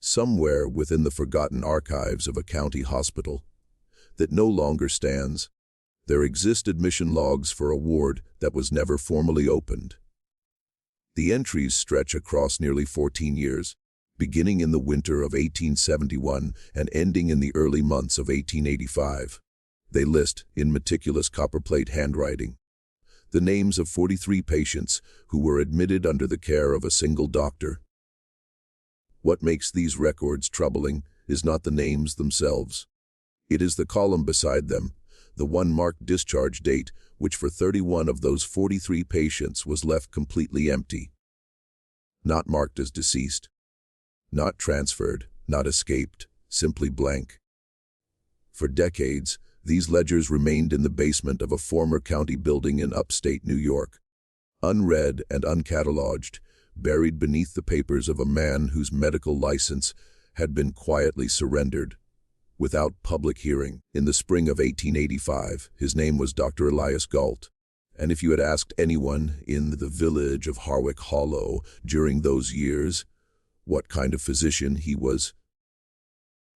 somewhere within the forgotten archives of a county hospital that no longer stands, there exist admission logs for a ward that was never formally opened. The entries stretch across nearly 14 years, beginning in the winter of 1871 and ending in the early months of 1885. They list, in meticulous copperplate handwriting, the names of 43 patients who were admitted under the care of a single doctor. What makes these records troubling is not the names themselves. It is the column beside them, the one marked discharge date, which for 31 of those 43 patients was left completely empty. Not marked as deceased, not transferred, not escaped, simply blank. For decades, these ledgers remained in the basement of a former county building in upstate New York, unread and uncatalogued, buried beneath the papers of a man whose medical license had been quietly surrendered, without public hearing. In the spring of 1885, his name was Dr. Elias Gault, and if you had asked anyone in the village of Harwick Hollow during those years what kind of physician he was,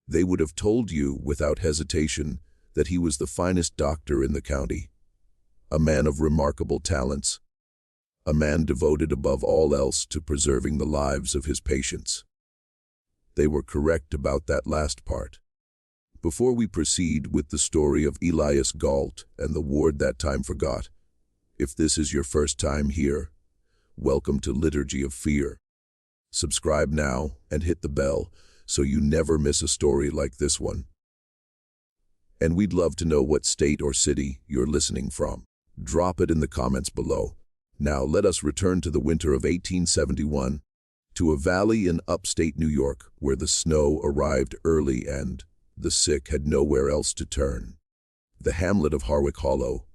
they would have told you without hesitation that he was the finest doctor in the county, a man of remarkable talents, a man devoted above all else to preserving the lives of his patients. They were correct about that last part. Before we proceed with the story of Elias Gault and the ward that time forgot, if this is your first time here, welcome to Liturgy of Fear. Subscribe now and hit the bell so you never miss a story like this one. And we'd love to know what state or city you're listening from. Drop it in the comments below. Now let us return to the winter of 1871, to a valley in upstate New York where the snow arrived early and the sick had nowhere else to turn. The hamlet of Harwick Hollow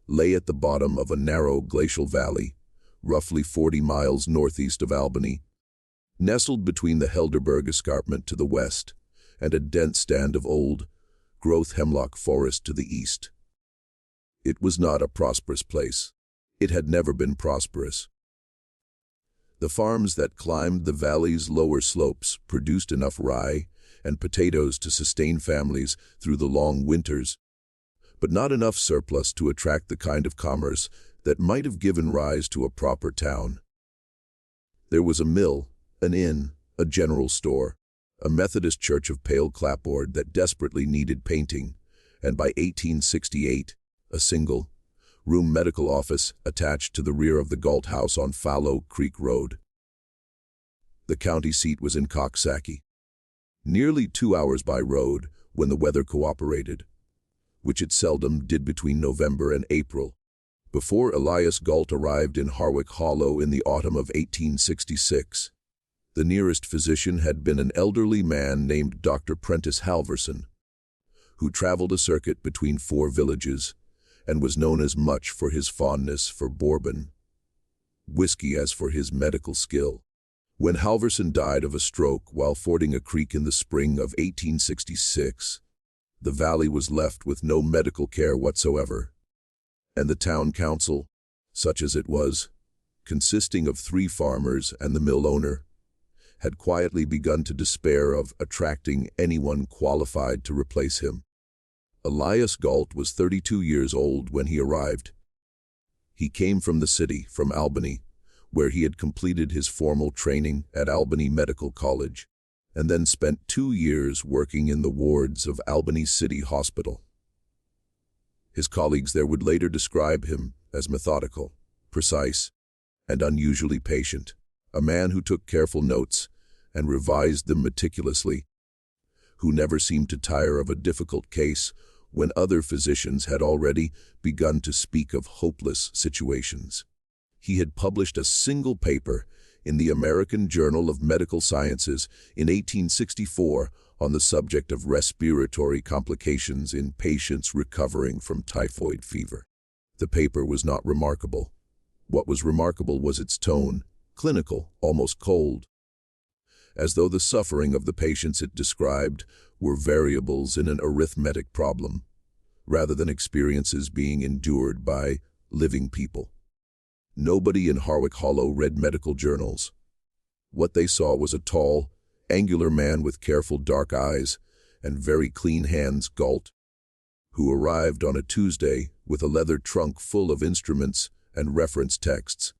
lay at the bottom of a narrow glacial valley, roughly 40 miles northeast of Albany, nestled between the Helderberg escarpment to the west and a dense stand of old-growth hemlock forest to the east. It was not a prosperous place. It had never been prosperous. The farms that climbed the valley's lower slopes produced enough rye and potatoes to sustain families through the long winters, but not enough surplus to attract the kind of commerce that might have given rise to a proper town. There was a mill, an inn, a general store, a Methodist church of pale clapboard that desperately needed painting, and by 1868, a single-room medical office attached to the rear of the Gault House on Fallow Creek Road. The county seat was in Coxsackie, nearly 2 hours by road when the weather cooperated, which it seldom did between November and April. Before Elias Gault arrived in Harwick Hollow in the autumn of 1866, the nearest physician had been an elderly man named Dr. Prentice Halverson, who traveled a circuit between 4 villages and was known as much for his fondness for bourbon whiskey as for his medical skill. When Halverson died of a stroke while fording a creek in the spring of 1866, the valley was left with no medical care whatsoever, and the town council, such as it was, consisting of 3 farmers and the mill owner, had quietly begun to despair of attracting anyone qualified to replace him. Elias Gault was 32 years old when he arrived. He came from the city, from Albany, where he had completed his formal training at Albany Medical College, and then spent 2 years working in the wards of Albany City Hospital. His colleagues there would later describe him as methodical, precise, and unusually patient, a man who took careful notes and revised them meticulously, who never seemed to tire of a difficult case when other physicians had already begun to speak of hopeless situations. He had published a single paper in the American Journal of Medical Sciences in 1864 on the subject of respiratory complications in patients recovering from typhoid fever. The paper was not remarkable. What was remarkable was its tone, clinical, almost cold, as though the suffering of the patients it described were variables in an arithmetic problem, rather than experiences being endured by living people. Nobody in Harwick Hollow read medical journals. What they saw was a tall, angular man with careful dark eyes and very clean hands, Gault, who arrived on a Tuesday with a leather trunk full of instruments and reference texts,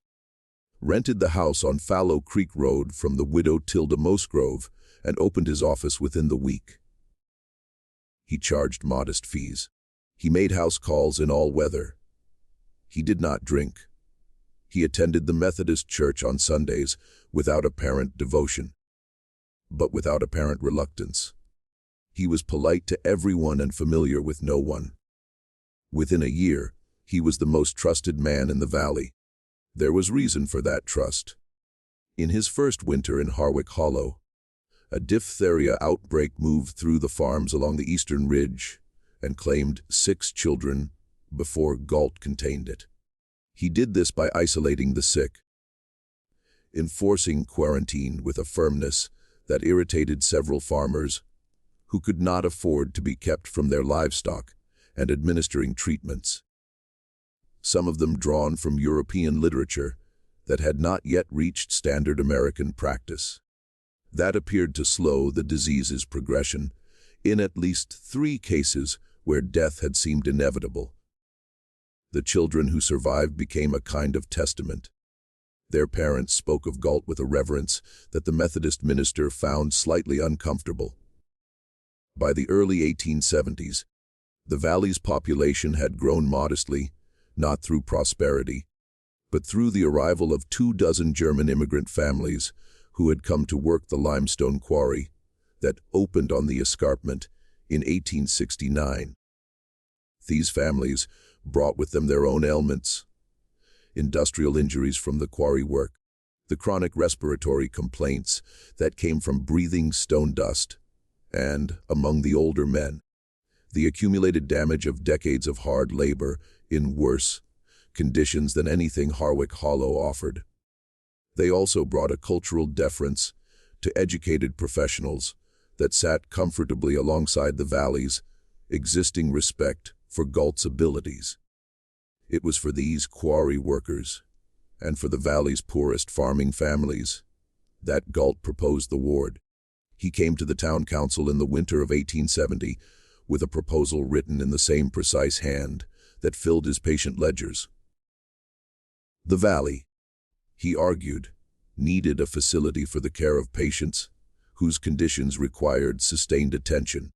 rented the house on Fallow Creek Road from the widow Tilda Musgrove, and opened his office within the week. He charged modest fees. He made house calls in all weather. He did not drink. He attended the Methodist Church on Sundays without apparent devotion, but without apparent reluctance. He was polite to everyone and familiar with no one. Within a year, he was the most trusted man in the valley. There was reason for that trust. In his first winter in Harwick Hollow, a diphtheria outbreak moved through the farms along the eastern ridge and claimed 6 children before Gault contained it. He did this by isolating the sick, enforcing quarantine with a firmness that irritated several farmers who could not afford to be kept from their livestock, and administering treatments, some of them drawn from European literature that had not yet reached standard American practice. That appeared to slow the disease's progression in at least 3 cases where death had seemed inevitable. The children who survived became a kind of testament. Their parents spoke of Gault with a reverence that the Methodist minister found slightly uncomfortable. By the early 1870s, the valley's population had grown modestly, not through prosperity, but through the arrival of 24 German immigrant families who had come to work the limestone quarry that opened on the escarpment in 1869. These families brought with them their own ailments: industrial injuries from the quarry work, the chronic respiratory complaints that came from breathing stone dust, and, among the older men, the accumulated damage of decades of hard labor in worse conditions than anything Harwick Hollow offered. They also brought a cultural deference to educated professionals that sat comfortably alongside the valley's existing respect for Gault's abilities. It was for these quarry workers, and for the valley's poorest farming families, that Gault proposed the ward. He came to the town council in the winter of 1870 with a proposal written in the same precise hand that filled his patient ledgers. The valley, he argued, needed a facility for the care of patients whose conditions required sustained attention.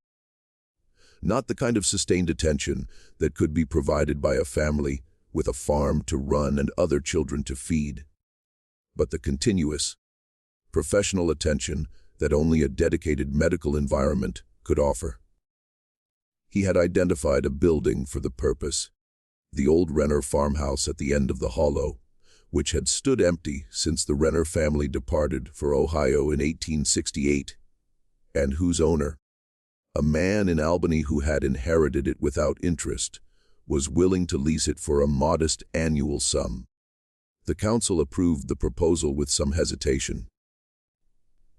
Not the kind of sustained attention that could be provided by a family with a farm to run and other children to feed, but the continuous, professional attention that only a dedicated medical environment could offer. He had identified a building for the purpose, the old Renner farmhouse at the end of the hollow, which had stood empty since the Renner family departed for Ohio in 1868, and whose owner, a man in Albany who had inherited it without interest, was willing to lease it for a modest annual sum. The council approved the proposal with some hesitation.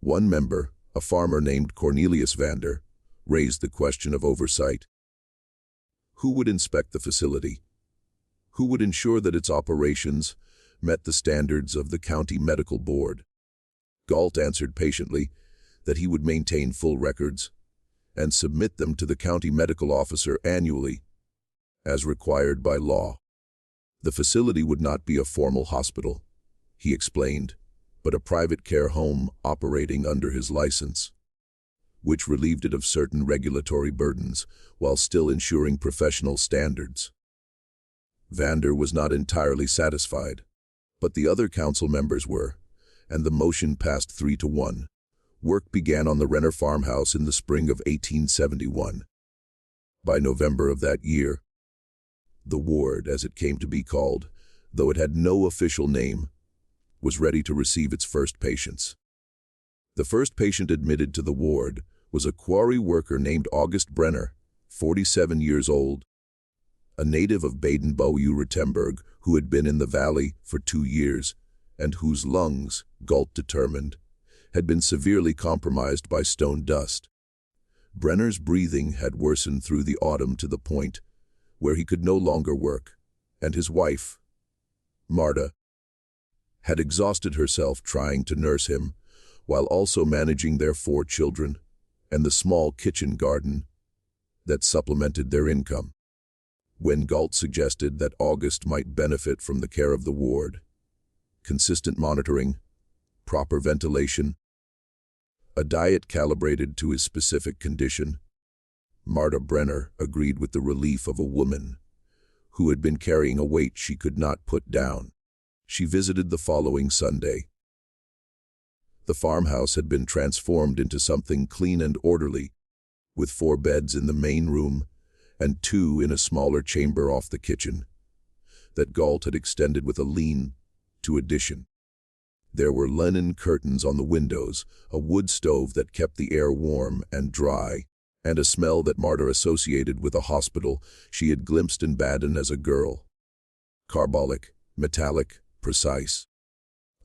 One member, a farmer named Cornelius Vander, raised the question of oversight. Who would inspect the facility? Who would ensure that its operations met the standards of the county medical board? Gault answered patiently that he would maintain full records and submit them to the county medical officer annually, as required by law. The facility would not be a formal hospital, he explained, but a private care home operating under his license, which relieved it of certain regulatory burdens while still ensuring professional standards. Vander was not entirely satisfied, but the other council members were, and the motion passed 3-1. Work began on the Renner farmhouse in the spring of 1871. By November of that year, the ward, as it came to be called, though it had no official name, was ready to receive its first patients. The first patient admitted to the ward was a quarry worker named August Brenner, 47 years old, a native of Baden-Württemberg who had been in the valley for 2 years and whose lungs, Gault determined, had been severely compromised by stone dust. Brenner's breathing had worsened through the autumn to the point where he could no longer work, and his wife, Marta, had exhausted herself trying to nurse him while also managing their 4 children and the small kitchen garden that supplemented their income. When Gault suggested that August might benefit from the care of the ward, consistent monitoring, proper ventilation, a diet calibrated to his specific condition, Marta Brenner agreed with the relief of a woman who had been carrying a weight she could not put down. She visited the following Sunday. The farmhouse had been transformed into something clean and orderly, with 4 beds in the main room and 2 in a smaller chamber off the kitchen, that Gault had extended with a lean-to addition. There were linen curtains on the windows, a wood stove that kept the air warm and dry, and a smell that Marta associated with a hospital she had glimpsed in Baden as a girl. Carbolic, metallic, precise.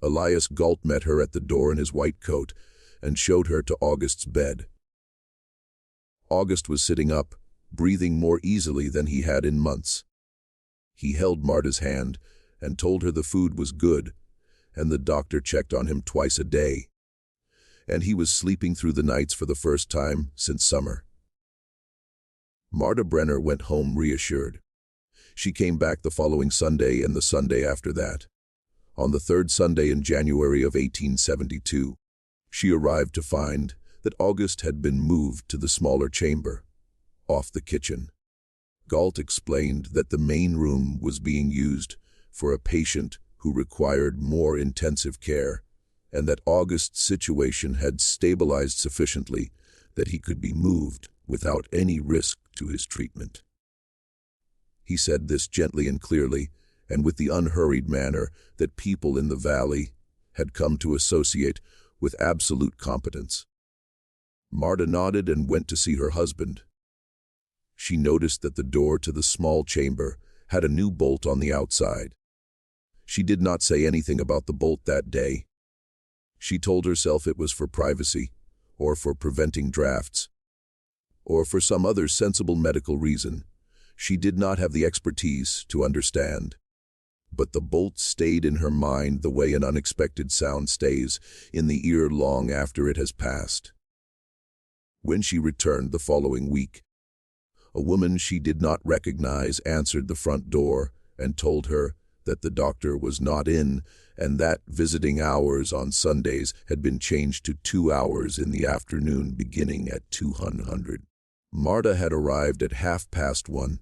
Elias Gault met her at the door in his white coat and showed her to August's bed. August was sitting up, breathing more easily than he had in months. He held Marta's hand and told her the food was good, and the doctor checked on him twice a day. And he was sleeping through the nights for the first time since summer. Marta Brenner went home reassured. She came back the following Sunday and the Sunday after that. On the 3rd Sunday in January of 1872, she arrived to find that August had been moved to the smaller chamber, off the kitchen. Gault explained that the main room was being used for a patient who required more intensive care, and that August's situation had stabilized sufficiently that he could be moved without any risk to his treatment. He said this gently and clearly, and with the unhurried manner that people in the valley had come to associate with absolute competence. Marta nodded and went to see her husband. She noticed that the door to the small chamber had a new bolt on the outside. She did not say anything about the bolt that day. She told herself it was for privacy, or for preventing drafts, or for some other sensible medical reason. She did not have the expertise to understand. But the bolt stayed in her mind the way an unexpected sound stays in the ear long after it has passed. When she returned the following week, a woman she did not recognize answered the front door and told her that the doctor was not in and that visiting hours on Sundays had been changed to 2 hours in the afternoon beginning at 200. Marta had arrived at 1:30,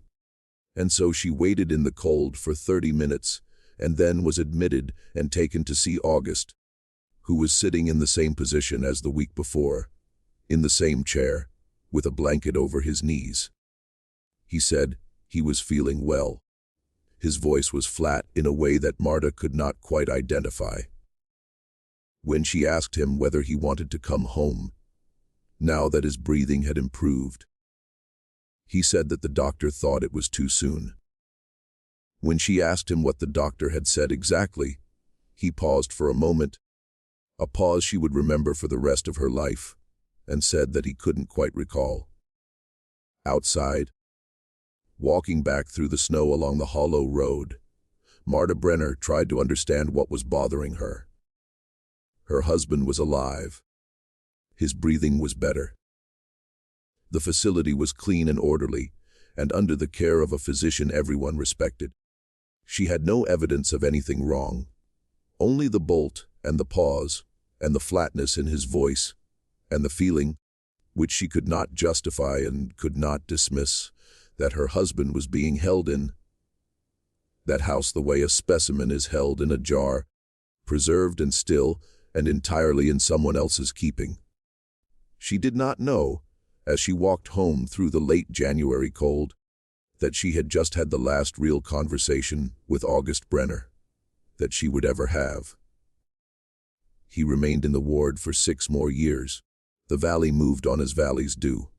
and so she waited in the cold for 30 minutes and then was admitted and taken to see August, who was sitting in the same position as the week before, in the same chair, with a blanket over his knees. He said he was feeling well. His voice was flat in a way that Marta could not quite identify. When she asked him whether he wanted to come home, now that his breathing had improved, he said that the doctor thought it was too soon. When she asked him what the doctor had said exactly, he paused for a moment, a pause she would remember for the rest of her life, and said that he couldn't quite recall. Outside, walking back through the snow along the hollow road, Marta Brenner tried to understand what was bothering her. Her husband was alive. His breathing was better. The facility was clean and orderly, and under the care of a physician everyone respected. She had no evidence of anything wrong, only the bolt and the pause and the flatness in his voice and the feeling, which she could not justify and could not dismiss, that her husband was being held in that house the way a specimen is held in a jar, preserved and still and entirely in someone else's keeping. She did not know, as she walked home through the late January cold, that she had just had the last real conversation with August Brenner that she would ever have. He remained in the ward for 6 more years. The valley moved on as valleys do.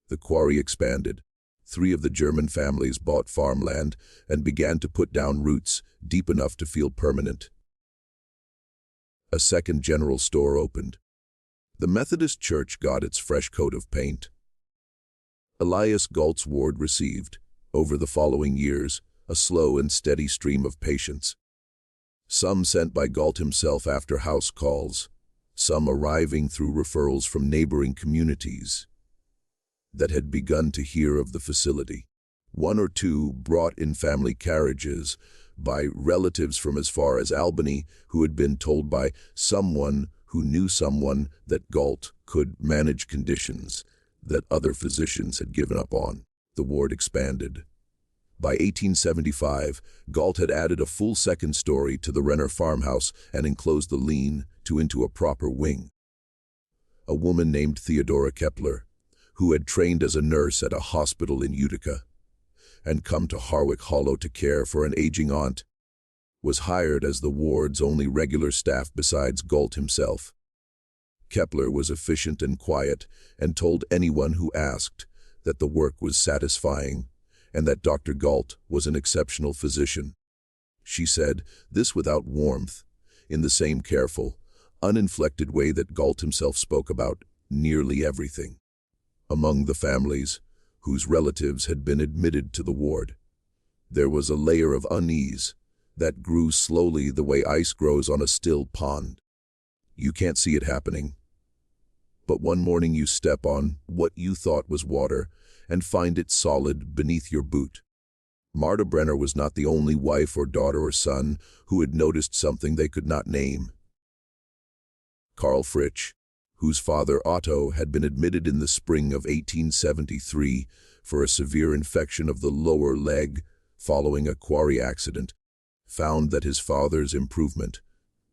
The quarry expanded. 3 of the German families bought farmland and began to put down roots deep enough to feel permanent. A second general store opened. The Methodist Church got its fresh coat of paint. Elias Gault's ward received, over the following years, a slow and steady stream of patients. Some sent by Gault himself after house calls, some arriving through referrals from neighboring communities that had begun to hear of the facility. One or two brought in family carriages by relatives from as far as Albany who had been told by someone who knew someone that Gault could manage conditions that other physicians had given up on. The ward expanded. By 1875, Gault had added a full second story to the Renner farmhouse and enclosed the lean-to into a proper wing. A woman named Theodora Kepler, who had trained as a nurse at a hospital in Utica and come to Harwick Hollow to care for an aging aunt, was hired as the ward's only regular staff besides Gault himself. Kepler was efficient and quiet and told anyone who asked that the work was satisfying and that Dr. Gault was an exceptional physician. She said this without warmth, in the same careful, uninflected way that Gault himself spoke about nearly everything. Among the families whose relatives had been admitted to the ward, there was a layer of unease that grew slowly the way ice grows on a still pond. You can't see it happening, but one morning you step on what you thought was water and find it solid beneath your boot. Marta Brenner was not the only wife or daughter or son who had noticed something they could not name. Carl Fritsch, whose father Otto had been admitted in the spring of 1873 for a severe infection of the lower leg following a quarry accident, found that his father's improvement,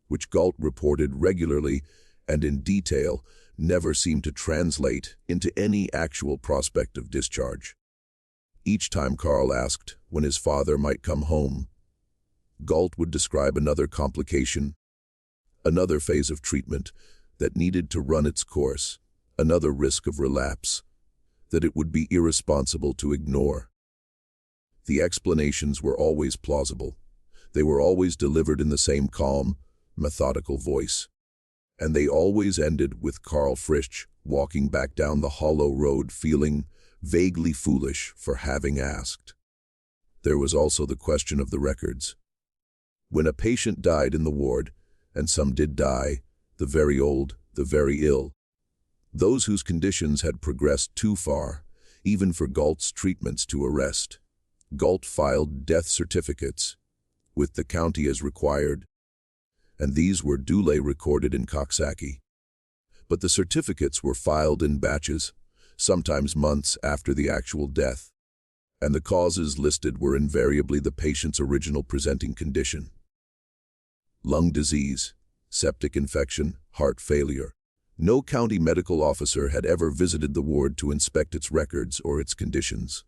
which Gault reported regularly and in detail, never seemed to translate into any actual prospect of discharge. Each time Carl asked when his father might come home, Gault would describe another complication, another phase of treatment that needed to run its course, another risk of relapse that it would be irresponsible to ignore. The explanations were always plausible. They were always delivered in the same calm, methodical voice. And they always ended with Carl Fritsch walking back down the hollow road feeling vaguely foolish for having asked. There was also the question of the records. When a patient died in the ward, and some did die, the very old, the very ill, those whose conditions had progressed too far, even for Gault's treatments to arrest, Gault filed death certificates with the county as required, and these were duly recorded in Coxsackie. But the certificates were filed in batches, sometimes months after the actual death, and the causes listed were invariably the patient's original presenting condition: lung disease, septic infection, heart failure. No county medical officer had ever visited the ward to inspect its records or its conditions.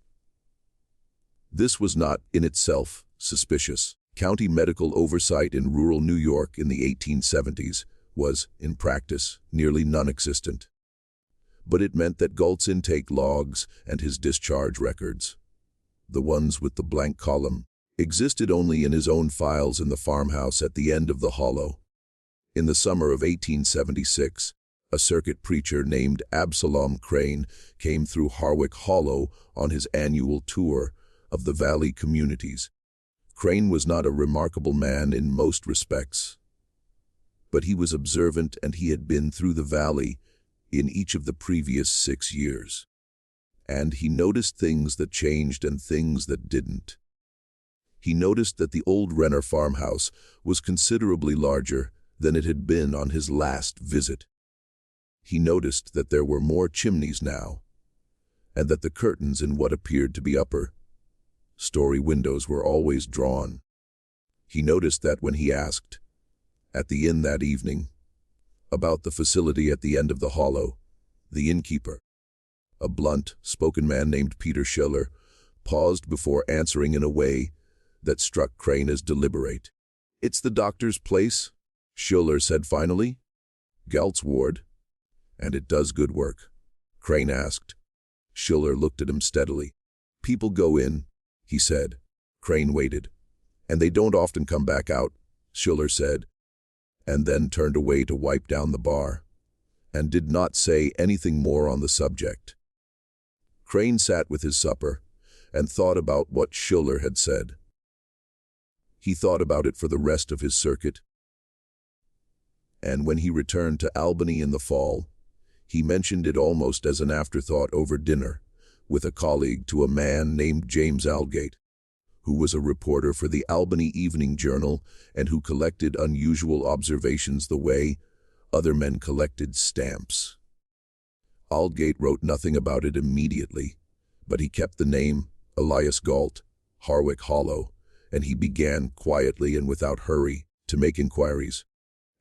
This was not, in itself, suspicious. County medical oversight in rural New York in the 1870s was, in practice, nearly non-existent. But it meant that Gault's intake logs and his discharge records, the ones with the blank column, existed only in his own files in the farmhouse at the end of the hollow. In the summer of 1876, a circuit preacher named Absalom Crane came through Harwick Hollow on his annual tour of the valley communities. Crane was not a remarkable man in most respects, but he was observant and he had been through the valley in each of the previous 6 years. And he noticed things that changed and things that didn't. He noticed that the old Renner farmhouse was considerably larger than it had been on his last visit. He noticed that there were more chimneys now, and that the curtains in what appeared to be upper-story windows were always drawn. He noticed that when he asked, at the inn that evening, about the facility at the end of the hollow, the innkeeper, a blunt-spoken man named Peter Schiller, paused before answering in a way that struck Crane as deliberate. "It's the doctor's place," Schiller said finally. "Gault's ward." "And it does good work?" Crane asked. Schiller looked at him steadily. "People go in," he said. Crane waited. "And they don't often come back out," Schiller said, and then turned away to wipe down the bar, and did not say anything more on the subject. Crane sat with his supper and thought about what Schiller had said. He thought about it for the rest of his circuit. And when he returned to Albany in the fall, he mentioned it almost as an afterthought over dinner with a colleague to a man named James Aldgate, who was a reporter for the Albany Evening Journal and who collected unusual observations the way other men collected stamps. Aldgate wrote nothing about it immediately, but he kept the name Elias Gault, Harwick Hollow, and he began quietly and without hurry to make inquiries.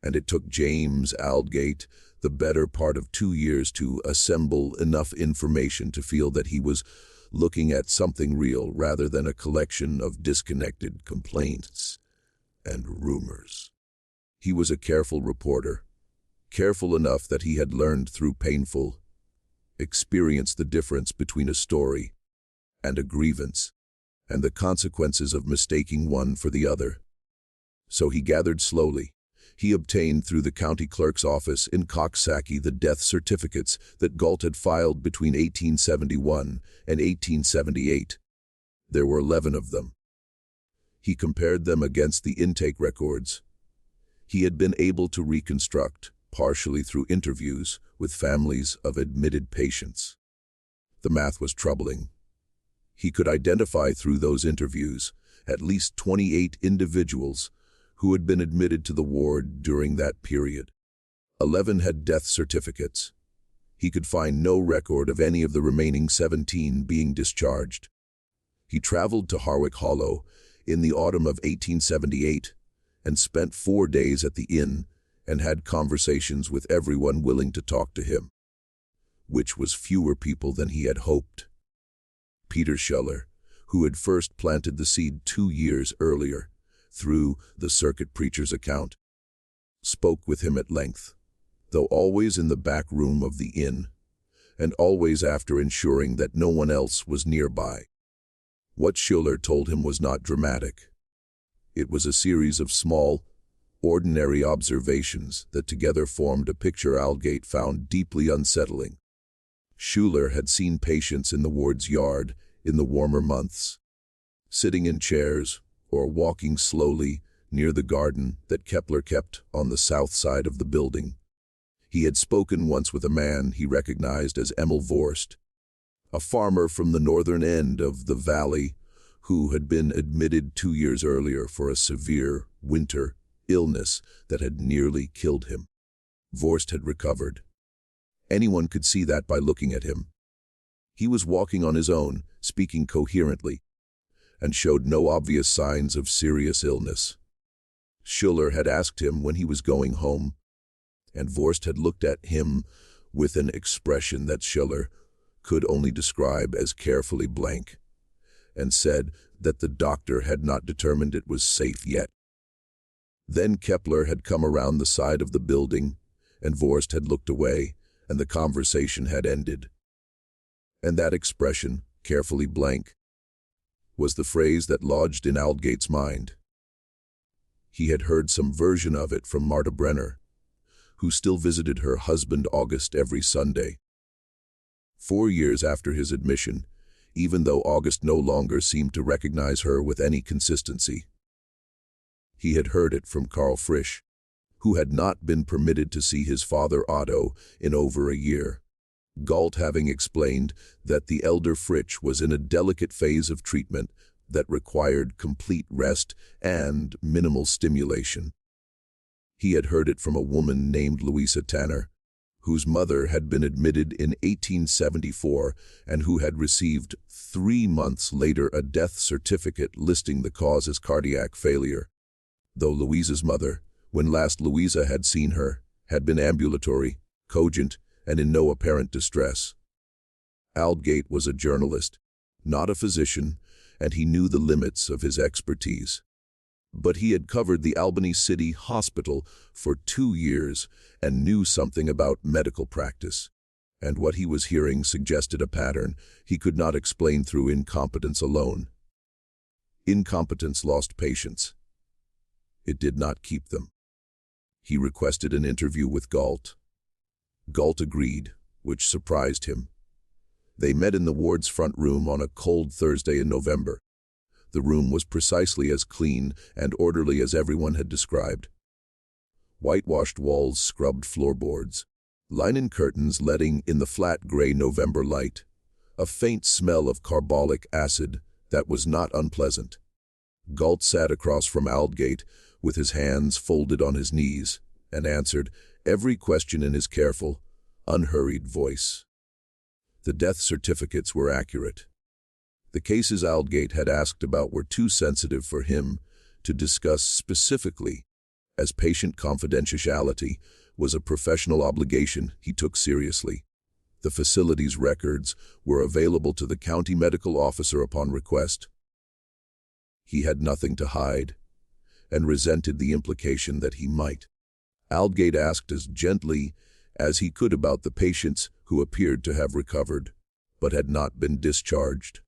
And it took James Aldgate the better part of 2 years to assemble enough information to feel that he was looking at something real rather than a collection of disconnected complaints and rumors. He was a careful reporter, careful enough that he had learned through painful experience the difference between a story and a grievance, and the consequences of mistaking one for the other. So he gathered slowly. He obtained through the county clerk's office in Coxsackie the death certificates that Gault had filed between 1871 and 1878. There were 11 of them. He compared them against the intake records he had been able to reconstruct, partially through interviews with families of admitted patients. The math was troubling. He could identify through those interviews at least 28 individuals who had been admitted to the ward during that period. 11 had death certificates. He could find no record of any of the remaining 17 being discharged. He traveled to Harwick Hollow in the autumn of 1878 and spent 4 days at the inn and had conversations with everyone willing to talk to him, which was fewer people than he had hoped. Peter Scheller, who had first planted the seed 2 years earlier through the circuit preacher's account, spoke with him at length, though always in the back room of the inn, and always after ensuring that no one else was nearby. What Scheller told him was not dramatic. It was a series of small, ordinary observations that together formed a picture Aldgate found deeply unsettling. Scheller had seen patients in the ward's yard in the warmer months, sitting in chairs or walking slowly near the garden that Kepler kept on the south side of the building. He had spoken once with a man he recognized as Emil Vorst, a farmer from the northern end of the valley who had been admitted 2 years earlier for a severe winter illness that had nearly killed him. Vorst had recovered. Anyone could see that by looking at him. He was walking on his own, speaking coherently, and showed no obvious signs of serious illness. Scheller had asked him when he was going home, and Vorst had looked at him with an expression that Scheller could only describe as carefully blank, and said that the doctor had not determined it was safe yet. Then Kepler had come around the side of the building, and Vorst had looked away, and the conversation had ended. And that expression, carefully blank, was the phrase that lodged in Aldgate's mind. He had heard some version of it from Marta Brenner, who still visited her husband August every Sunday. 4 years after his admission, even though August no longer seemed to recognize her with any consistency. He had heard it from Karl Frisch, who had not been permitted to see his father Otto in over a year, Gault having explained that the elder Frisch was in a delicate phase of treatment that required complete rest and minimal stimulation. He had heard it from a woman named Louisa Tanner, whose mother had been admitted in 1874 and who had received 3 months later a death certificate listing the cause as cardiac failure, though Louisa's mother, when last Louisa had seen her, had been ambulatory, cogent, and in no apparent distress. Aldgate was a journalist, not a physician, and he knew the limits of his expertise. But he had covered the Albany City Hospital for 2 years and knew something about medical practice, and what he was hearing suggested a pattern he could not explain through incompetence alone. Incompetence lost patients. It did not keep them. He requested an interview with Gault. Gault agreed, which surprised him. They met in the ward's front room on a cold Thursday in November. The room was precisely as clean and orderly as everyone had described. Whitewashed walls, scrubbed floorboards, linen curtains letting in the flat gray November light, a faint smell of carbolic acid that was not unpleasant. Gault sat across from Aldgate with his hands folded on his knees and answered every question in his careful, unhurried voice. The death certificates were accurate. The cases Aldgate had asked about were too sensitive for him to discuss specifically, as patient confidentiality was a professional obligation he took seriously. The facility's records were available to the county medical officer upon request. He had nothing to hide, and resented the implication that he might. Aldgate asked as gently as he could about the patients who appeared to have recovered, but had not been discharged.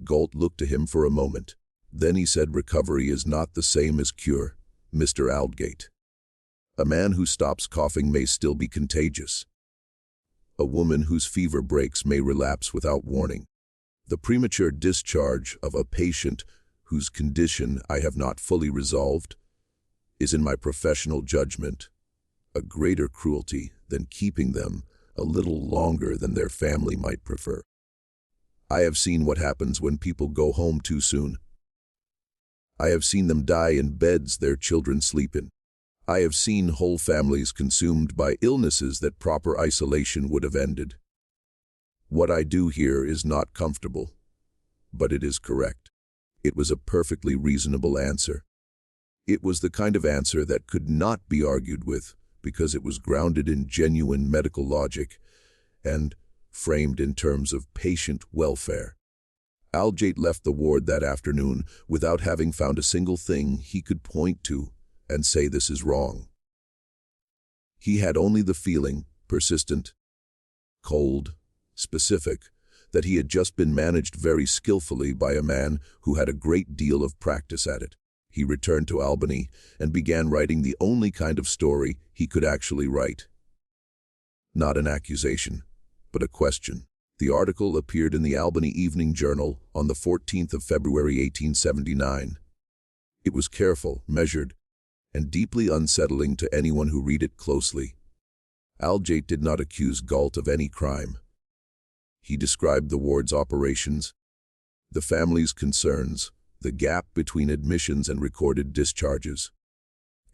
Gault looked to him for a moment. Then he said, "Recovery is not the same as cure, Mr. Aldgate. A man who stops coughing may still be contagious. A woman whose fever breaks may relapse without warning. The premature discharge of a patient whose condition I have not fully resolved is, in my professional judgment, a greater cruelty than keeping them a little longer than their family might prefer. I have seen what happens when people go home too soon. I have seen them die in beds their children sleep in. I have seen whole families consumed by illnesses that proper isolation would have ended. What I do here is not comfortable, but it is correct." It was a perfectly reasonable answer. It was the kind of answer that could not be argued with because it was grounded in genuine medical logic and framed in terms of patient welfare. Aldgate left the ward that afternoon without having found a single thing he could point to and say this is wrong. He had only the feeling, persistent, cold, specific, that he had just been managed very skillfully by a man who had a great deal of practice at it. He returned to Albany and began writing the only kind of story he could actually write. Not an accusation, but a question. The article appeared in the Albany Evening Journal on the 14th of February 1879. It was careful, measured, and deeply unsettling to anyone who read it closely. Aldgate did not accuse Gault of any crime. He described the ward's operations, the family's concerns, the gap between admissions and recorded discharges,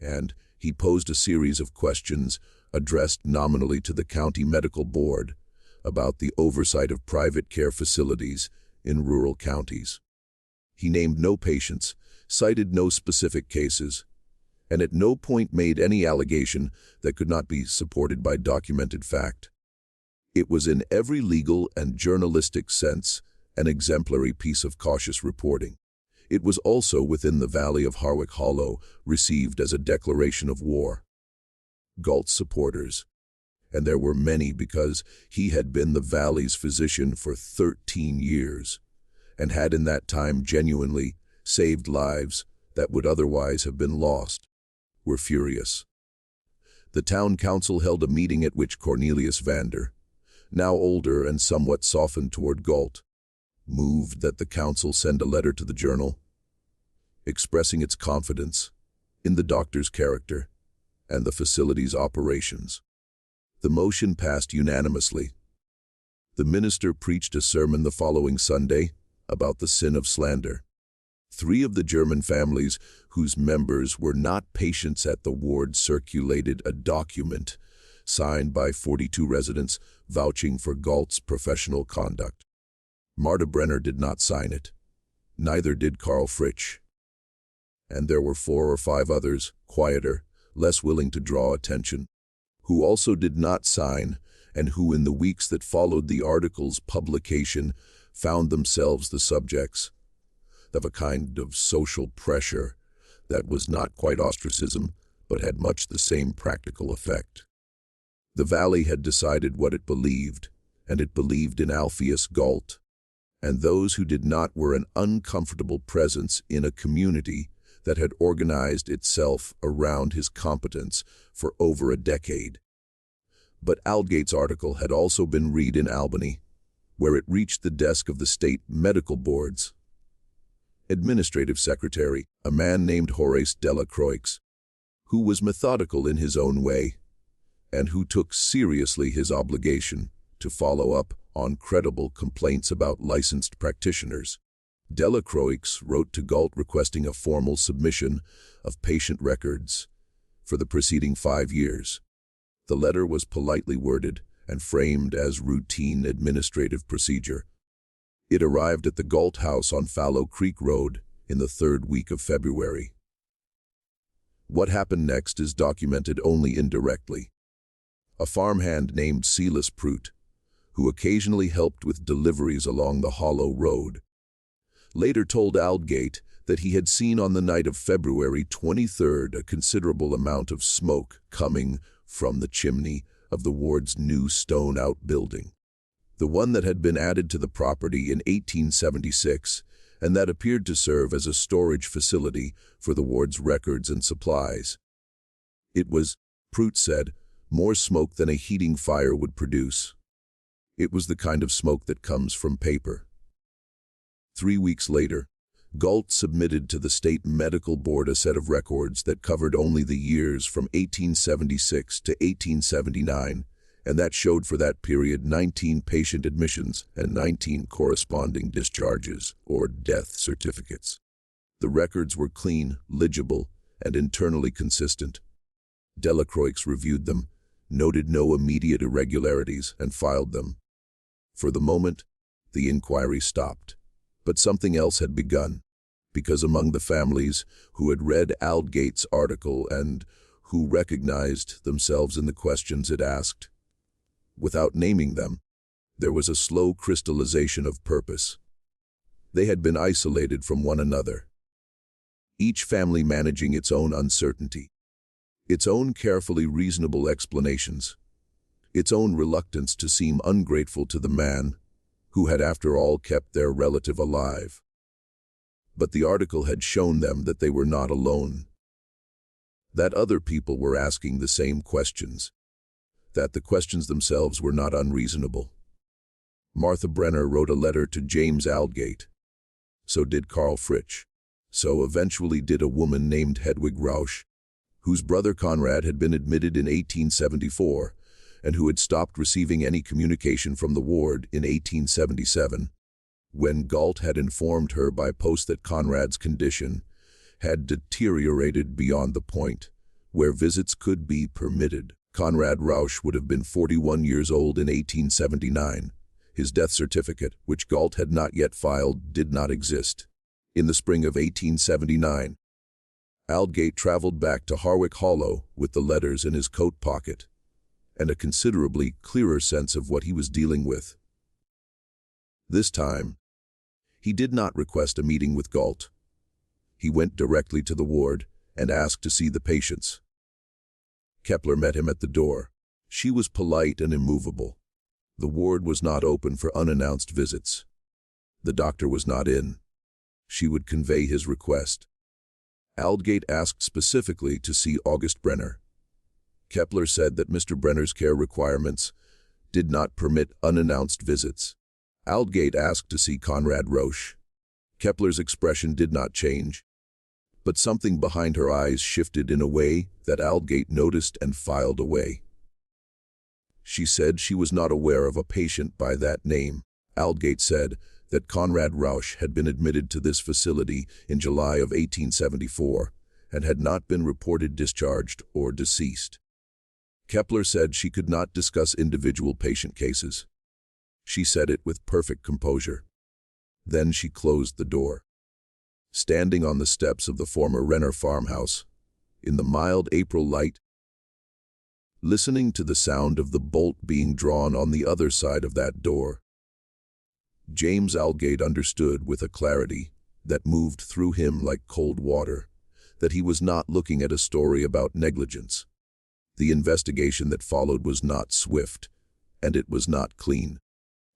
and he posed a series of questions addressed nominally to the county medical board about the oversight of private care facilities in rural counties. He named no patients, cited no specific cases, and at no point made any allegation that could not be supported by documented fact. It was in every legal and journalistic sense an exemplary piece of cautious reporting. It was also within the valley of Harwick Hollow received as a declaration of war. Gault's supporters, and there were many because he had been the valley's physician for 13 years and had in that time genuinely saved lives that would otherwise have been lost, were furious. The town council held a meeting at which Cornelius Vander, now older and somewhat softened toward Gault, moved that the council send a letter to the journal, expressing its confidence in the doctor's character and the facility's operations. The motion passed unanimously. The minister preached a sermon the following Sunday about the sin of slander. 3 of the German families whose members were not patients at the ward circulated a document signed by 42 residents vouching for Gault's professional conduct. Marta Brenner did not sign it. Neither did Karl Fritsch. And there were 4 or 5 others, quieter, less willing to draw attention, who also did not sign and who in the weeks that followed the article's publication found themselves the subjects of a kind of social pressure that was not quite ostracism, but had much the same practical effect. The valley had decided what it believed, and it believed in Elias Gault, and those who did not were an uncomfortable presence in a community that had organized itself around his competence for over a decade. But Aldgate's article had also been read in Albany, where it reached the desk of the state medical board's administrative secretary, a man named Horace Delacroix, who was methodical in his own way, and who took seriously his obligation to follow up on credible complaints about licensed practitioners. Delacroix wrote to Gault requesting a formal submission of patient records for the preceding 5 years. The letter was politely worded and framed as routine administrative procedure. It arrived at the Gault house on Fallow Creek Road in the 3rd week of February. What happened next is documented only indirectly. A farmhand named Silas Prout, who occasionally helped with deliveries along the Hollow Road, later told Aldgate that he had seen on the night of February 23rd a considerable amount of smoke coming from the chimney of the ward's new stone outbuilding, the one that had been added to the property in 1876 and that appeared to serve as a storage facility for the ward's records and supplies. It was, Prout said, more smoke than a heating fire would produce. It was the kind of smoke that comes from paper. 3 weeks later, Gault submitted to the State Medical Board a set of records that covered only the years from 1876 to 1879, and that showed for that period 19 patient admissions and 19 corresponding discharges or death certificates. The records were clean, legible, and internally consistent. Delacroix reviewed them, noted no immediate irregularities, and filed them. For the moment, the inquiry stopped. But something else had begun, because among the families who had read Aldgate's article and who recognized themselves in the questions it asked, without naming them, there was a slow crystallization of purpose. They had been isolated from one another, each family managing its own uncertainty, its own carefully reasonable explanations, its own reluctance to seem ungrateful to the man who had after all kept their relative alive. But the article had shown them that they were not alone, that other people were asking the same questions, that the questions themselves were not unreasonable. Martha Brenner wrote a letter to James Aldgate. So did Carl Fritsch. So eventually did a woman named Hedwig Rausch, whose brother Conrad had been admitted in 1874 and who had stopped receiving any communication from the ward in 1877, when Gault had informed her by post that Conrad's condition had deteriorated beyond the point where visits could be permitted. Conrad Rausch would have been 41 years old in 1879. His death certificate, which Gault had not yet filed, did not exist. In the spring of 1879, Aldgate traveled back to Harwick Hollow with the letters in his coat pocket and a considerably clearer sense of what he was dealing with. This time, he did not request a meeting with Gault. He went directly to the ward and asked to see the patients. Kepler met him at the door. She was polite and immovable. The ward was not open for unannounced visits. The doctor was not in. She would convey his request. Aldgate asked specifically to see August Brenner. Kepler said that Mr. Brenner's care requirements did not permit unannounced visits. Aldgate asked to see Conrad Rausch. Kepler's expression did not change, but something behind her eyes shifted in a way that Aldgate noticed and filed away. She said she was not aware of a patient by that name. Aldgate said that Conrad Rausch had been admitted to this facility in July of 1874 and had not been reported discharged or deceased. Kepler said she could not discuss individual patient cases. She said it with perfect composure. Then she closed the door. Standing on the steps of the former Renner farmhouse, in the mild April light, listening to the sound of the bolt being drawn on the other side of that door, James Aldgate understood with a clarity that moved through him like cold water that he was not looking at a story about negligence. The investigation that followed was not swift, and it was not clean.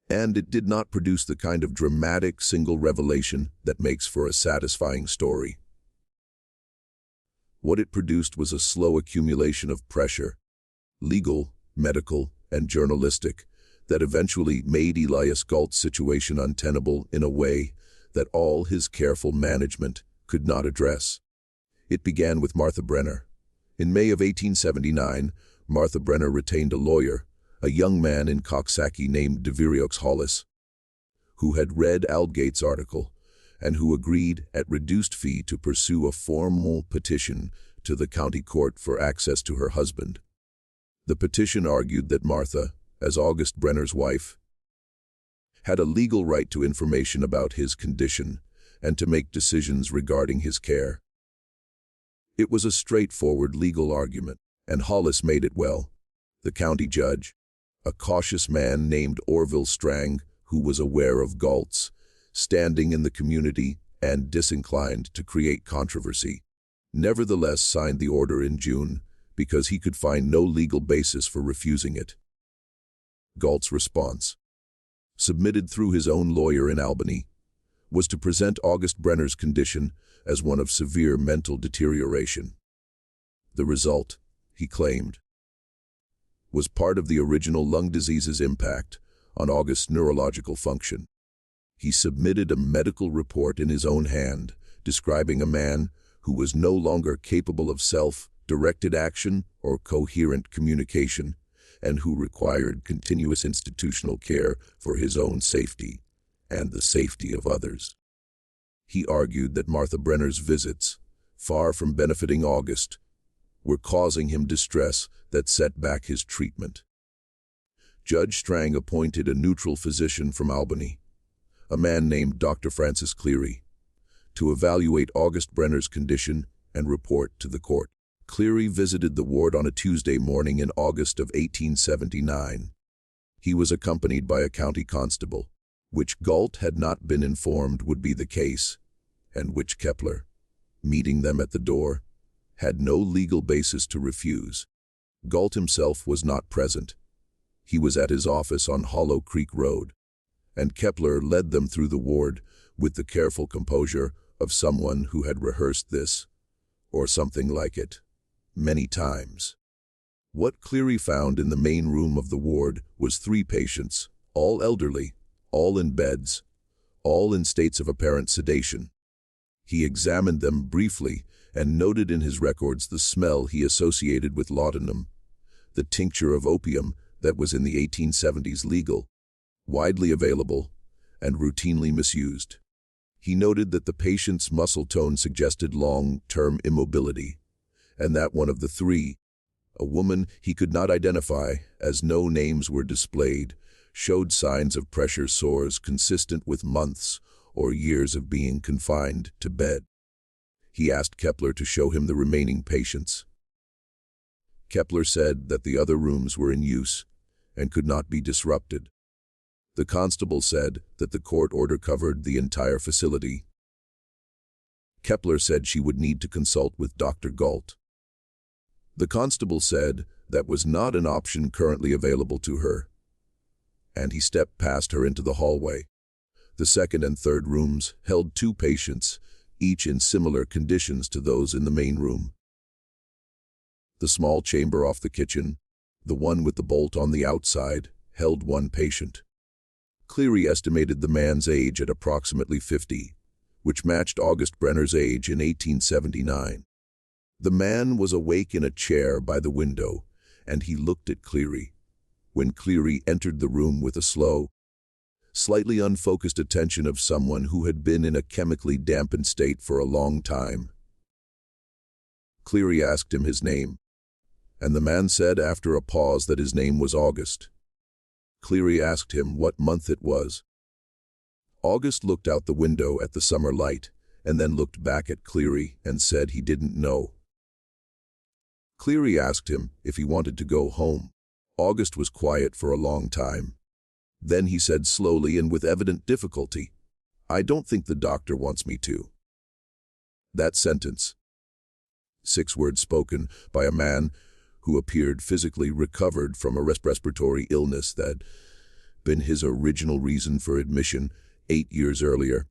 And it did not produce the kind of dramatic single revelation that makes for a satisfying story. What it produced was a slow accumulation of pressure, legal, medical, and journalistic, that eventually made Elias Gault's situation untenable in a way that all his careful management could not address. It began with Martha Brenner. In May of 1879, Martha Brenner retained a lawyer, a young man in Coxsackie named Harwick Hollow, who had read Aldgate's article and who agreed at reduced fee to pursue a formal petition to the county court for access to her husband. The petition argued that Martha, as August Brenner's wife, had a legal right to information about his condition and to make decisions regarding his care. It was a straightforward legal argument, and Hollis made it well. The county judge, a cautious man named Orville Strang, who was aware of Gault's standing in the community and disinclined to create controversy, nevertheless signed the order in June because he could find no legal basis for refusing it. Gault's response, submitted through his own lawyer in Albany, was to present August Brenner's condition as one of severe mental deterioration. The result, he claimed, was part of the original lung disease's impact on August's neurological function. He submitted a medical report in his own hand, describing a man who was no longer capable of self-directed action or coherent communication, and who required continuous institutional care for his own safety and the safety of others. He argued that Martha Brenner's visits, far from benefiting August, were causing him distress that set back his treatment. Judge Strang appointed a neutral physician from Albany, a man named Dr. Francis Cleary, to evaluate August Brenner's condition and report to the court. Cleary visited the ward on a Tuesday morning in August of 1879. He was accompanied by a county constable, which Gault had not been informed would be the case, and which Kepler, meeting them at the door, had no legal basis to refuse. Gault himself was not present. He was at his office on Hollow Creek Road, and Kepler led them through the ward with the careful composure of someone who had rehearsed this, or something like it, many times. What Cleary found in the main room of the ward was 3 patients, all elderly, all in beds, all in states of apparent sedation. He examined them briefly and noted in his records the smell he associated with laudanum, the tincture of opium that was in the 1870s legal, widely available, and routinely misused. He noted that the patient's muscle tone suggested long-term immobility, and that one of the 3, a woman he could not identify as no names were displayed, showed signs of pressure sores consistent with months or years of being confined to bed. He asked Kepler to show him the remaining patients. Kepler said that the other rooms were in use and could not be disrupted. The constable said that the court order covered the entire facility. Kepler said she would need to consult with Dr. Gault. The constable said that was not an option currently available to her, and he stepped past her into the hallway. The second and third rooms held 2 patients, each in similar conditions to those in the main room. The small chamber off the kitchen, the one with the bolt on the outside, held 1 patient. Cleary estimated the man's age at approximately 50, which matched August Brenner's age in 1879. The man was awake in a chair by the window, and he looked at Cleary, when Cleary entered the room with a slow, slightly unfocused attention of someone who had been in a chemically dampened state for a long time. Cleary asked him his name, and the man said after a pause that his name was August. Cleary asked him what month it was. August looked out the window at the summer light, and then looked back at Cleary and said he didn't know. Cleary asked him if he wanted to go home. August was quiet for a long time. Then he said slowly and with evident difficulty, "I don't think the doctor wants me to." That sentence, 6 words spoken by a man who appeared physically recovered from a respiratory illness that had been his original reason for admission 8 years earlier,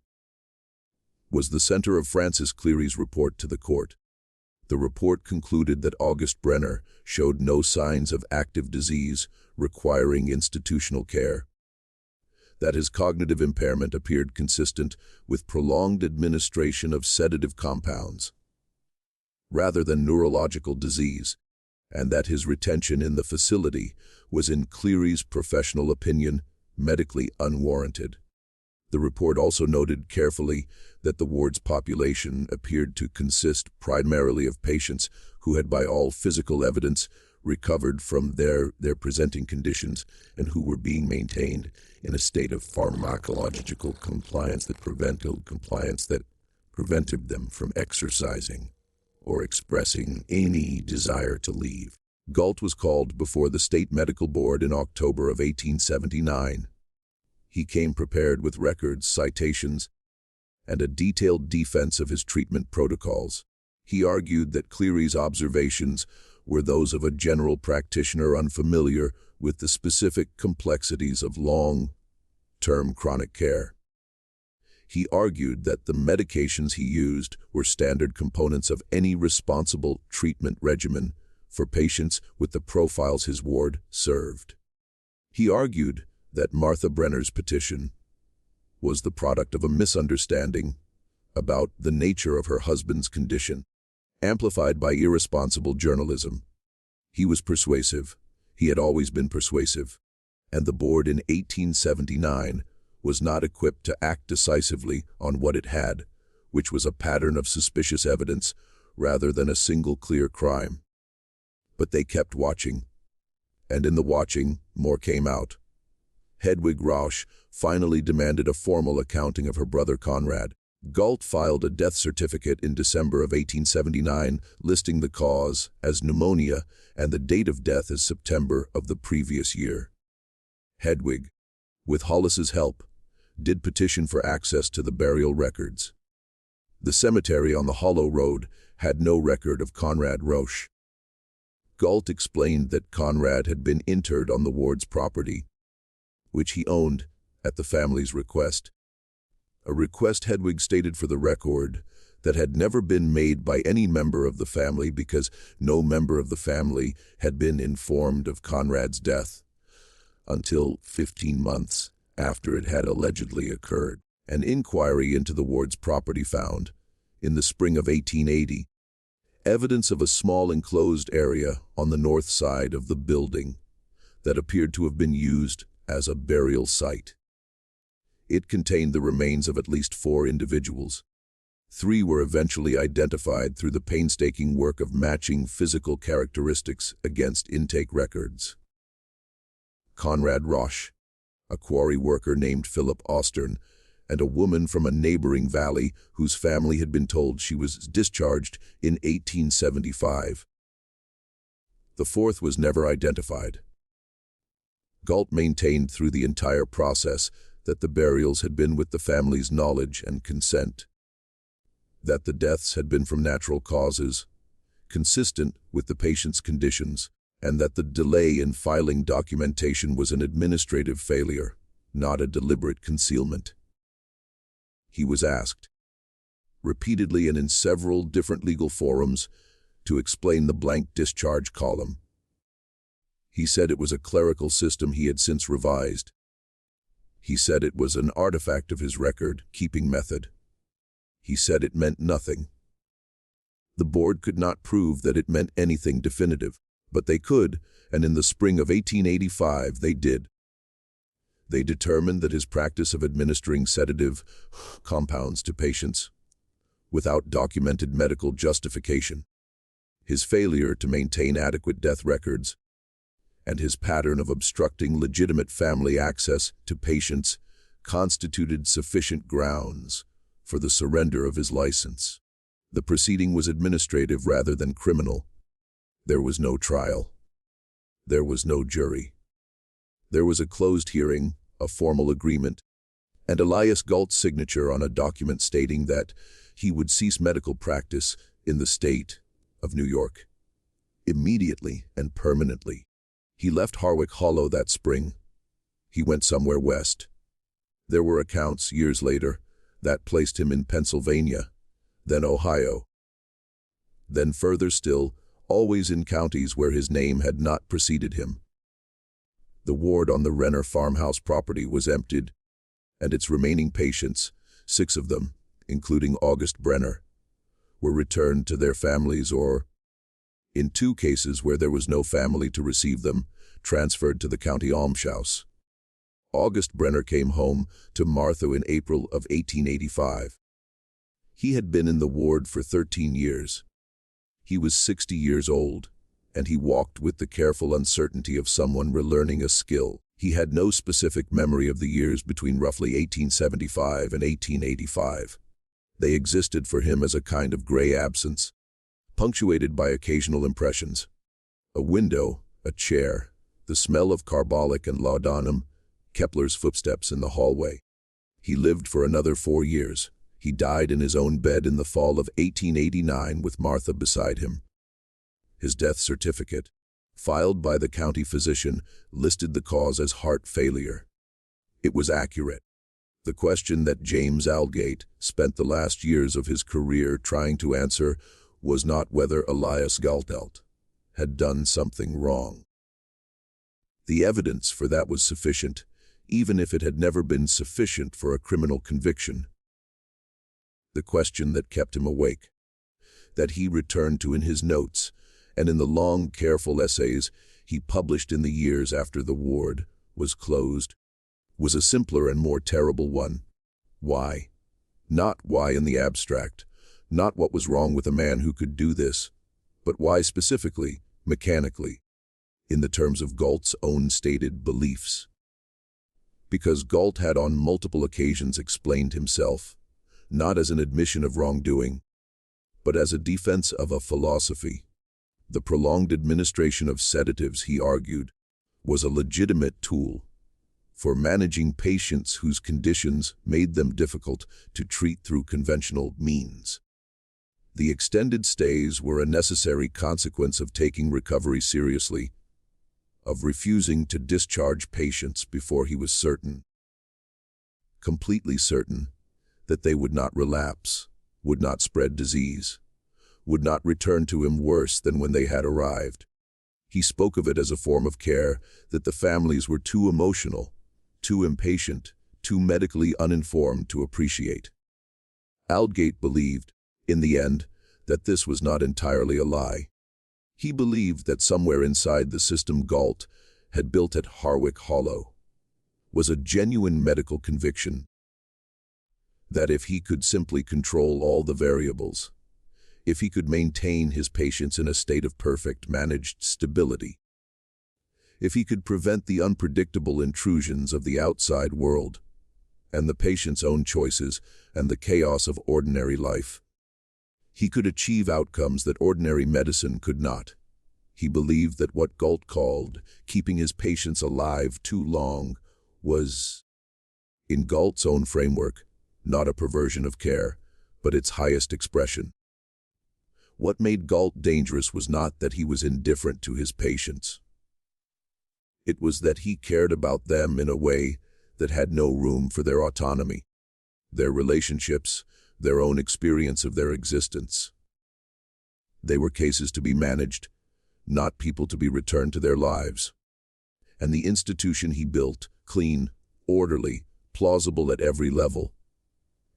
was the center of Francis Cleary's report to the court. The report concluded that August Brenner showed no signs of active disease requiring institutional care, that his cognitive impairment appeared consistent with prolonged administration of sedative compounds, rather than neurological disease, and that his retention in the facility was, in Cleary's professional opinion, medically unwarranted. The report also noted carefully that the ward's population appeared to consist primarily of patients who had, by all physical evidence, recovered from their presenting conditions and who were being maintained in a state of pharmacological compliance that prevented them from exercising or expressing any desire to leave. Gault was called before the State Medical Board in October of 1879. He came prepared with records, citations, and a detailed defense of his treatment protocols. He argued that Cleary's observations were those of a general practitioner unfamiliar with the specific complexities of long-term chronic care. He argued that the medications he used were standard components of any responsible treatment regimen for patients with the profiles his ward served. He argued that Martha Brenner's petition was the product of a misunderstanding about the nature of her husband's condition, amplified by irresponsible journalism. He was persuasive. He had always been persuasive, and the board in 1879 was not equipped to act decisively on what it had, which was a pattern of suspicious evidence rather than a single clear crime. But they kept watching, and in the watching, more came out. Hedwig Rausch finally demanded a formal accounting of her brother Conrad. Gault filed a death certificate in December of 1879, listing the cause as pneumonia and the date of death as September of the previous year. Hedwig, with Hollis's help, did petition for access to the burial records. The cemetery on the Hollow Road had no record of Conrad Rausch. Gault explained that Conrad had been interred on the ward's property, which he owned at the family's request. A request Hedwig stated for the record that had never been made by any member of the family because no member of the family had been informed of Conrad's death until 15 months after it had allegedly occurred. An inquiry into the ward's property found, in the spring of 1880, evidence of a small enclosed area on the north side of the building that appeared to have been used as a burial site. It contained the remains of at least 4 individuals. 3 were eventually identified through the painstaking work of matching physical characteristics against intake records. Conrad Rausch, a quarry worker named Philip Ostern, and a woman from a neighboring valley whose family had been told she was discharged in 1875. The 4th was never identified. Gault maintained through the entire process that the burials had been with the family's knowledge and consent, that the deaths had been from natural causes, consistent with the patient's conditions, and that the delay in filing documentation was an administrative failure, not a deliberate concealment. He was asked, repeatedly and in several different legal forums, to explain the blank discharge column. He said it was a clerical system he had since revised. He said it was an artifact of his record-keeping method. He said it meant nothing. The board could not prove that it meant anything definitive, but they could, and in the spring of 1885 they did. They determined that his practice of administering sedative compounds to patients, without documented medical justification, his failure to maintain adequate death records, and his pattern of obstructing legitimate family access to patients constituted sufficient grounds for the surrender of his license. The proceeding was administrative rather than criminal. There was no trial. There was no jury. There was a closed hearing, a formal agreement, and Elias Gault's signature on a document stating that he would cease medical practice in the state of New York immediately and permanently. He left Harwick Hollow that spring. He went somewhere west. There were accounts, years later, that placed him in Pennsylvania, then Ohio. Then further still, always in counties where his name had not preceded him. The ward on the Renner farmhouse property was emptied, and its remaining patients, 6 of them, including August Brenner, were returned to their families or, in 2 cases where there was no family to receive them, transferred to the county almshouse. August Brenner came home to Martha in April of 1885. He had been in the ward for 13 years. He was 60 years old, and he walked with the careful uncertainty of someone relearning a skill. He had no specific memory of the years between roughly 1875 and 1885. They existed for him as a kind of gray absence, punctuated by occasional impressions. A window, a chair, the smell of carbolic and laudanum, Kepler's footsteps in the hallway. He lived for another 4 years. He died in his own bed in the fall of 1889 with Martha beside him. His death certificate, filed by the county physician, listed the cause as heart failure. It was accurate. The question that James Aldgate spent the last years of his career trying to answer was not whether Elias Gault had done something wrong. The evidence for that was sufficient, even if it had never been sufficient for a criminal conviction. The question that kept him awake, that he returned to in his notes and in the long, careful essays he published in the years after the ward was closed, was a simpler and more terrible one. Why? Not why in the abstract, not what was wrong with a man who could do this, but why specifically, mechanically, in the terms of Gault's own stated beliefs. Because Gault had on multiple occasions explained himself, not as an admission of wrongdoing, but as a defense of a philosophy. The prolonged administration of sedatives, he argued, was a legitimate tool for managing patients whose conditions made them difficult to treat through conventional means. The extended stays were a necessary consequence of taking recovery seriously, of refusing to discharge patients before he was certain, completely certain, that they would not relapse, would not spread disease, would not return to him worse than when they had arrived. He spoke of it as a form of care that the families were too emotional, too impatient, too medically uninformed to appreciate. Aldgate believed, in the end, that this was not entirely a lie. He believed that somewhere inside the system Gault had built at Harwick Hollow was a genuine medical conviction that if he could simply control all the variables, if he could maintain his patients in a state of perfect managed stability, if he could prevent the unpredictable intrusions of the outside world and the patient's own choices and the chaos of ordinary life, he could achieve outcomes that ordinary medicine could not. He believed that what Gault called keeping his patients alive too long was, in Gault's own framework, not a perversion of care, but its highest expression. What made Gault dangerous was not that he was indifferent to his patients. It was that he cared about them in a way that had no room for their autonomy, their relationships, their own experience of their existence. They were cases to be managed, not people to be returned to their lives. And the institution he built, clean, orderly, plausible at every level,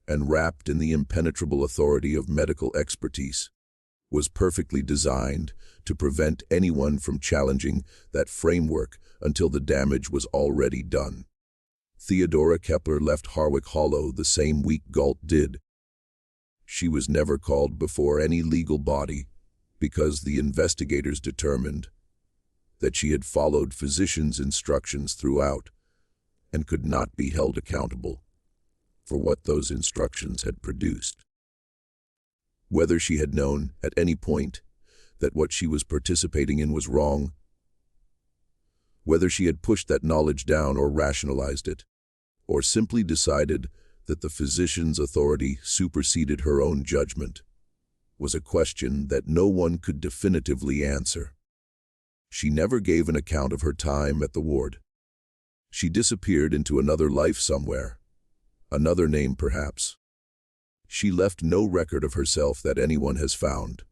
and wrapped in the impenetrable authority of medical expertise, was perfectly designed to prevent anyone from challenging that framework until the damage was already done. Theodora Kepler left Harwick Hollow the same week Gault did. She was never called before any legal body because the investigators determined that she had followed physicians' instructions throughout and could not be held accountable for what those instructions had produced. Whether she had known at any point that what she was participating in was wrong, whether she had pushed that knowledge down or rationalized it, or simply decided that the physician's authority superseded her own judgment, was a question that no one could definitively answer. She never gave an account of her time at the ward. She disappeared into another life somewhere, another name perhaps. She left no record of herself that anyone has found.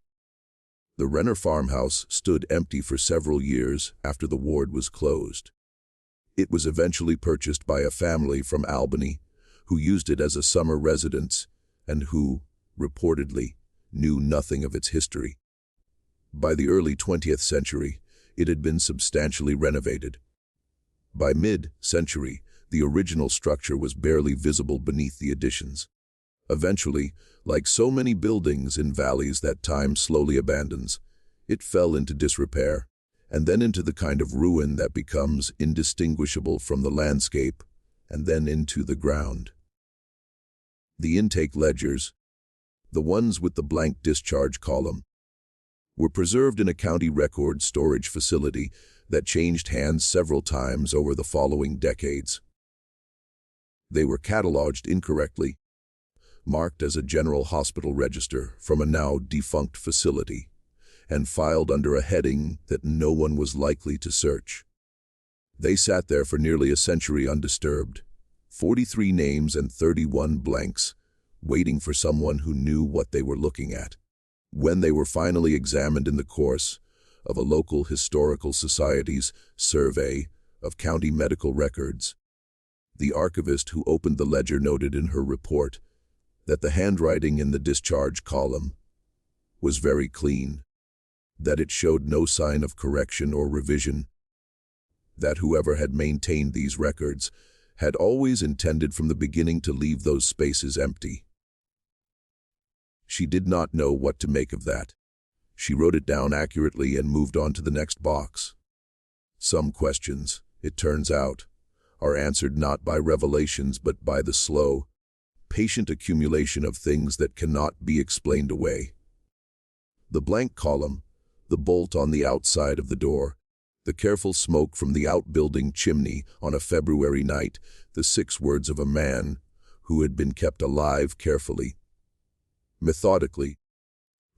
The Renner farmhouse stood empty for several years after the ward was closed. It was eventually purchased by a family from Albany who used it as a summer residence and who, reportedly, knew nothing of its history. By the early 20th century, it had been substantially renovated. By mid-century, the original structure was barely visible beneath the additions. Eventually, like so many buildings in valleys that time slowly abandons, it fell into disrepair, and then into the kind of ruin that becomes indistinguishable from the landscape, and then into the ground. The intake ledgers, the ones with the blank discharge column, were preserved in a county record storage facility that changed hands several times over the following decades. They were catalogued incorrectly, marked as a general hospital register from a now defunct facility, and filed under a heading that no one was likely to search. They sat there for nearly a century undisturbed, 43 names and 31 blanks, waiting for someone who knew what they were looking at. When they were finally examined in the course of a local historical society's survey of county medical records, the archivist who opened the ledger noted in her report that the handwriting in the discharge column was very clean, that it showed no sign of correction or revision, that whoever had maintained these records had always intended from the beginning to leave those spaces empty. She did not know what to make of that. She wrote it down accurately and moved on to the next box. Some questions, it turns out, are answered not by revelations but by the slow, patient accumulation of things that cannot be explained away. The blank column, the bolt on the outside of the door, the careful smoke from the outbuilding chimney on a February night, the 6 words of a man who had been kept alive carefully, methodically,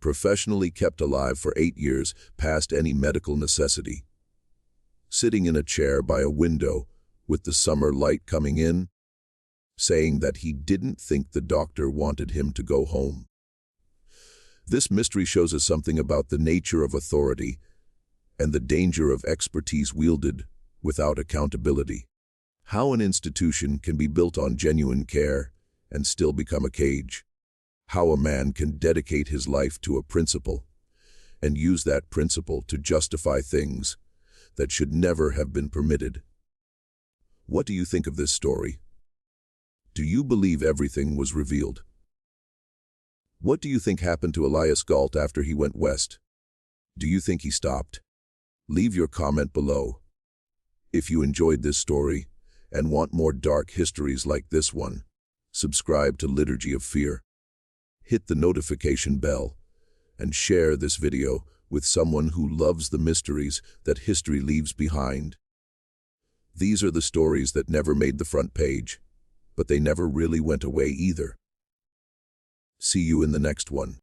professionally kept alive for 8 years past any medical necessity. Sitting in a chair by a window with the summer light coming in, saying that he didn't think the doctor wanted him to go home. This mystery shows us something about the nature of authority and the danger of expertise wielded without accountability. How an institution can be built on genuine care and still become a cage. How a man can dedicate his life to a principle and use that principle to justify things that should never have been permitted. What do you think of this story? Do you believe everything was revealed? What do you think happened to Elias Gault after he went west? Do you think he stopped? Leave your comment below. If you enjoyed this story and want more dark histories like this one, subscribe to Liturgy of Fear. Hit the notification bell and share this video with someone who loves the mysteries that history leaves behind. These are the stories that never made the front page, but they never really went away either. See you in the next one.